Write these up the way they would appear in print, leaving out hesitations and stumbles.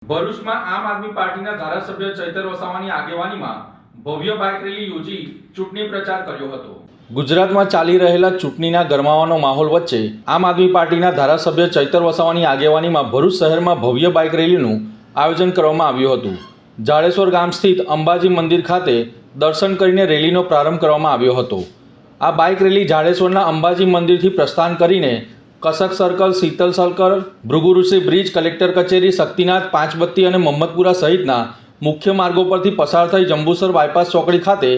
ભરૂચમાં આમ આદમી પાર્ટીના ધારાસભ્ય ચૈતર વસાવાની આગેવાનીમાં ભવ્ય બાઇક રેલી યોજી ચૂંટણી પ્રચાર કર્યો હતો। ગુજરાતમાં ચાલી રહેલા ચૂંટણીના ગરમાવાનો માહોલ વચ્ચે આમ આદમી પાર્ટીના ધારાસભ્ય ચૈતર વસાવાની આગેવાનીમાં ભરૂચ શહેરમાં ભવ્ય બાઇક રેલીનું આયોજન કરવામાં આવ્યું હતું। જાડેશ્વર ગામ સ્થિત અંબાજી મંદિર ખાતે દર્શન કરીને રેલીનો પ્રારંભ કરવામાં આવ્યો હતો। આ બાઇક રેલી જાડેશ્વરના અંબાજી મંદિરથી પ્રસ્થાન કરીને Kasak circle, Shital circle, Bhrigurishi bridge, collector કચેરી, શક્તિનાથ, પાંચબત્તી અને મોહમ્મદપુરા સહિતના મુખ્ય માર્ગો પરથી પસાર થઈ જંબુસર બાયપાસ ચોકડી ખાતે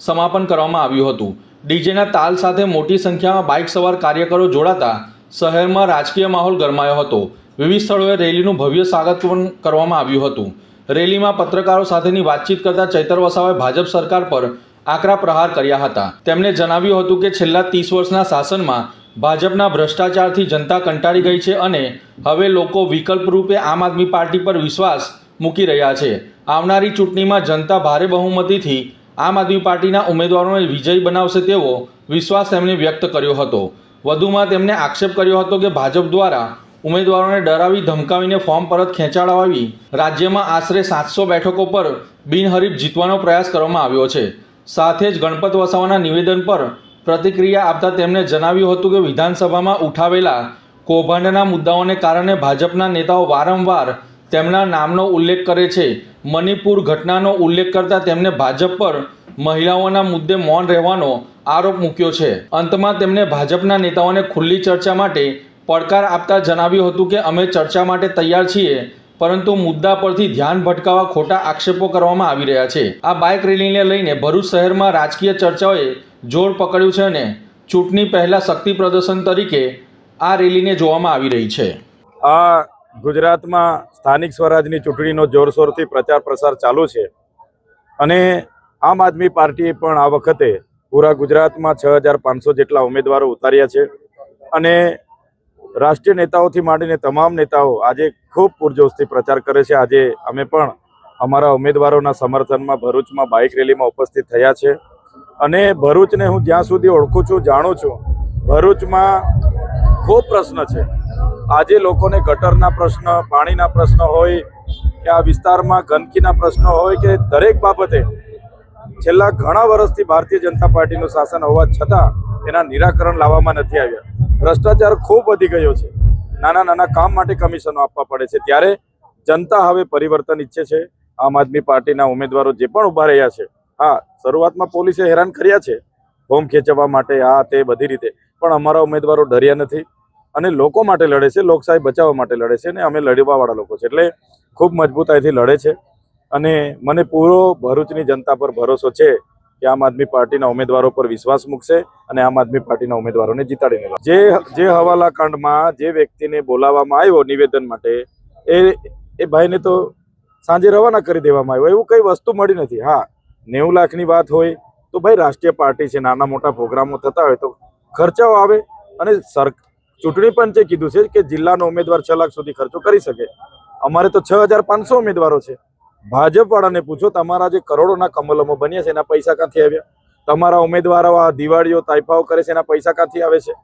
સમાપન કરવામાં આવ્યું હતું। ડીજેના તાલ સાથે મોટી સંખ્યામાં બાઇક સવાર કાર્યકરો જોડાતા શહેરમાં રાજકીય માહોલ ગરમાયો હતો। વિવિધ સ્થળોએ રેલીનું ભવ્ય સ્વાગત પણ કરવામાં આવ્યું હતું। રેલીમાં પત્રકારો સાથેની વાતચીત કરતા ચૈતર વસાવાએ ભાજપ સરકાર પર આકરા પ્રહાર કર્યા હતા। તેમણે જણાવ્યું હતું કે છેલ્લા 30 વર્ષના શાસનમાં ભાજપના ભ્રષ્ટાચારથી જનતા કંટાળી ગઈ છે અને હવે લોકો વિકલ્પ રૂપે આમ આદમી પાર્ટી પર વિશ્વાસ મૂકી રહ્યા છે। આવનારી ચૂંટણીમાં જનતા ભારે બહુમતીથી આમ આદમી પાર્ટીના ઉમેદવારોને વિજયી બનાવશે તેવો વિશ્વાસ તેમણે વ્યક્ત કર્યો હતો। વધુમાં તેમણે આક્ષેપ કર્યો હતો કે ભાજપ દ્વારા ઉમેદવારોને ડરાવી ધમકાવીને ફોર્મ પરત ખેંચાડવાવી રાજ્યમાં આશરે 700 બેઠકો પર બિનહરીફ જીતવાનો પ્રયાસ કરવામાં આવ્યો છે। સાથે જ ગણપત વસાવાના નિવેદન પર પ્રતિક્રિયા આપતા તેમણે જણાવ્યું હતું કે વિધાનસભામાં ઉઠાવેલા કૌભાંડના મુદ્દાઓને કારણે ભાજપના નેતાઓ વારંવાર તેમના નામનો ઉલ્લેખ કરે છે। મણિપુર ઘટનાનો ઉલ્લેખ કરતા તેમણે ભાજપ પર મહિલાઓના મુદ્દે મૌન રહેવાનો આરોપ મૂક્યો છે। અંતમાં તેમણે ભાજપના નેતાઓને ખુલ્લી ચર્ચા માટે પડકાર આપતા જણાવ્યું હતું કે અમે ચર્ચા માટે તૈયાર છીએ, પરંતુ મુદ્દા પરથી ધ્યાન ભટકાવવા ખોટા આક્ષેપો કરવામાં આવી રહ્યા છે। આ બાઇક રેલીને લઈને ભરૂચ શહેરમાં રાજકીય ચર્ચાઓએ જોર પકડ્યું છે અને ચૂંટણી પહેલા શક્તિ પ્રદર્શન તરીકે આ રેલીને જોવામાં આવી રહી છે। આ ગુજરાતમાં સ્થાનિક સ્વરાજની ચૂંટણીનો જોરશોરથી પ્રચાર પ્રસાર ચાલુ છે અને આમ આદમી પાર્ટીએ પણ આ વખતે પૂરા ગુજરાતમાં 6500 જેટલા ઉમેદવારો ઉતાર્યા છે અને રાષ્ટ્રીય નેતાઓથી માંડીને તમામ નેતાઓ આજે ખૂબ પૂરજોશથી પ્રચાર કરે છે। આજે અમે પણ અમારા ઉમેદવારોના સમર્થનમાં ભરૂચમાં બાઇક રેલીમાં ઉપસ્થિત થયા છે અને ભરૂચને હું જ્યાં સુધી ઓળખું છું, જાણું છું, ભરૂચમાં ખૂબ પ્રશ્ન છે। આજે લોકોને ગટરના પ્રશ્ન, પાણીના પ્રશ્ન હોય કે આ વિસ્તારમાં ગંદકીના પ્રશ્નો હોય કે દરેક બાબતે છેલ્લા ઘણા વર્ષથી ભારતીય જનતા પાર્ટીનું શાસન હોવા છતાં એના નિરાકરણ લાવવામાં નથી આવ્યા। ભ્રષ્ટાચાર ખૂબ વધી ગયો છે। નાના નાના કામ માટે કમિશનો આપવા પડે છે। ત્યારે જનતા હવે પરિવર્તન ઈચ્છે છે। આમ આદમી પાર્ટીના ઉમેદવારો જે પણ ઊભા રહ્યા છે, હા, શરૂઆતમાં પોલીસે હેરાન કર્યા છે ફોર્મ ખેંચવા માટે, આ તે બધી રીતે, પણ અમારા ઉમેદવારો ડર્યા નથી અને લોકો માટે લડે છે, લોકશાહી બચાવવા માટે લડે છે અને અમે લડવાવાળા લોકો છે એટલે ખૂબ મજબૂતાઈથી લડે છે અને મને પૂરો ભરૂચની જનતા પર ભરોસો છે કે આમ આદમી પાર્ટીના ઉમેદવારો પર વિશ્વાસ મૂકશે અને આમ આદમી પાર્ટીના ઉમેદવારોને જીતાડીને લાવશે। જે હવાલા કાંડમાં જે વ્યક્તિને બોલાવવામાં આવ્યો નિવેદન માટે, એ ભાઈને તો સાંજે રવાના કરી દેવામાં આવ્યો। એવું કઈ વસ્તુ મળી નથી। હા, 90 લાખની વાત હોય તો ભાઈ રાષ્ટ્રીય પાર્ટી છે, નાના મોટા પ્રોગ્રામો થતા હોય તો ખર્ચાઓ આવે અને ચૂંટણી પંચે કીધું છે કે જિલ્લાનો ઉમેદવાર 6 લાખ સુધી ખર્ચો કરી શકે। અમારે તો 6500 ઉમેદવારો છે। ભાજપવાળાને પૂછો, તમારા જે કરોડોના કમલમો બન્યા છે એના પૈસા ક્યાંથી આવ્યા? તમારા ઉમેદવારો આ દિવાળીઓ તાઇફાઓ કરે છે એના પૈસા ક્યાંથી આવે છે?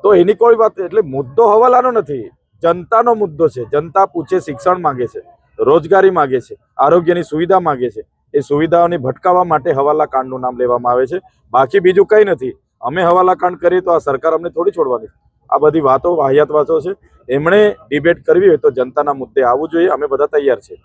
તો એની કોઈ વાત, એટલે મુદ્દો હવાલાનો નથી, જનતાનો મુદ્દો છે। જનતા પૂછે, શિક્ષણ માંગે છે, રોજગારી માંગે છે, આરોગ્યની સુવિધા માંગે છે। એ સુવિધાઓને ભટકાવવા માટે હવાલા કાંડનું નામ લેવામાં આવે છે, બાકી બીજું કંઈ નથી। અમે હવાલા કાંડ કરીએ તો આ સરકાર અમને થોડી છોડવાની। આ બધી વાતો વાહિયાત વાતો છે। એમણે ડિબેટ કરવી હોય તો જનતાના મુદ્દે આવવું જોઈએ। અમે બધા તૈયાર છે।